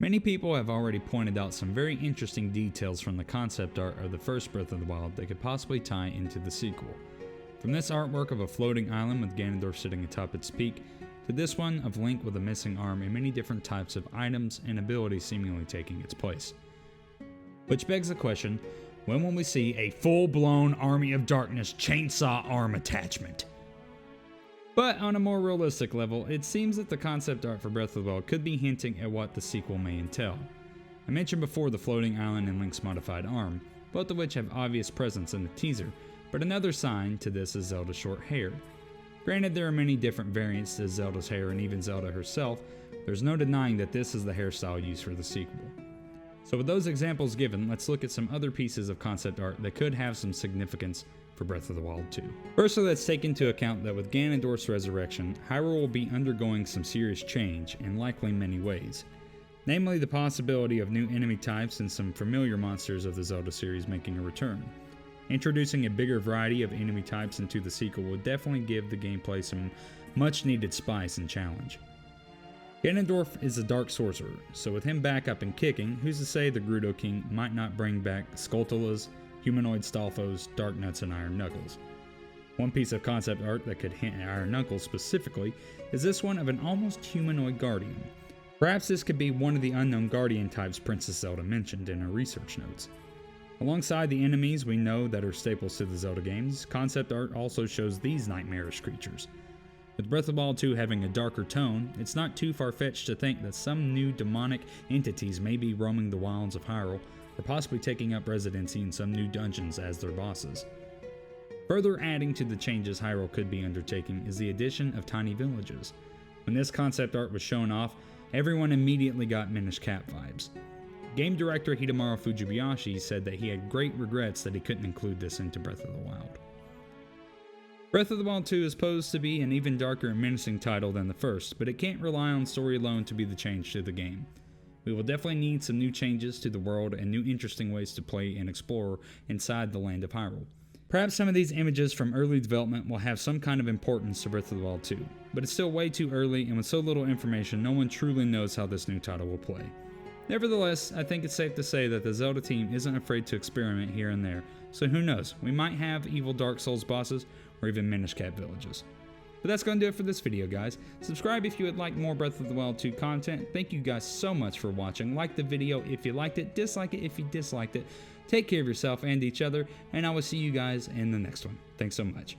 Many people have already pointed out some very interesting details from the concept art of the first Breath of the Wild that could possibly tie into the sequel. From this artwork of a floating island with Ganondorf sitting atop its peak, to this one of Link with a missing arm and many different types of items and abilities seemingly taking its place. Which begs the question, when will we see a full-blown Army of Darkness chainsaw arm attachment? But on a more realistic level, it seems that the concept art for Breath of the Wild could be hinting at what the sequel may entail. I mentioned before the floating island and Link's modified arm, both of which have obvious presence in the teaser, but another sign to this is Zelda's short hair. Granted, there are many different variants to Zelda's hair and even Zelda herself, there's no denying that this is the hairstyle used for the sequel. So with those examples given, let's look at some other pieces of concept art that could have some significance for Breath of the Wild 2. Firstly, let's take into account that with Ganondorf's resurrection, Hyrule will be undergoing some serious change in likely many ways. Namely, the possibility of new enemy types and some familiar monsters of the Zelda series making a return. Introducing a bigger variety of enemy types into the sequel would definitely give the gameplay some much needed spice and challenge. Ganondorf is a dark sorcerer, so with him back up and kicking, who's to say the Gerudo King might not bring back Skulltulas, humanoid Stalfos, Dark Nuts, and Iron Knuckles. One piece of concept art that could hint at Iron Knuckles specifically is this one of an almost humanoid guardian. Perhaps this could be one of the unknown guardian types Princess Zelda mentioned in her research notes. Alongside the enemies we know that are staples to the Zelda games, concept art also shows these nightmarish creatures. With Breath of the Wild 2 having a darker tone, it's not too far-fetched to think that some new demonic entities may be roaming the wilds of Hyrule, or possibly taking up residency in some new dungeons as their bosses. Further adding to the changes Hyrule could be undertaking is the addition of tiny villages. When this concept art was shown off, everyone immediately got Minish Cap vibes. Game director Hidemaru Fujibayashi said that he had great regrets that he couldn't include this into Breath of the Wild. Breath of the Wild 2 is posed to be an even darker and menacing title than the first, but it can't rely on story alone to be the change to the game. We will definitely need some new changes to the world and new interesting ways to play and explore inside the land of Hyrule. Perhaps some of these images from early development will have some kind of importance to Breath of the Wild 2, but it's still way too early, and with so little information, no one truly knows how this new title will play. Nevertheless, I think it's safe to say that the Zelda team isn't afraid to experiment here and there, so who knows, we might have evil Dark Souls bosses, or even Minish Cap villages. But that's going to do it for this video, guys. Subscribe if you would like more Breath of the Wild 2 content. Thank you guys so much for watching. Like the video if you liked it, dislike it if you disliked it. Take care of yourself and each other, and I will see you guys in the next one. Thanks so much.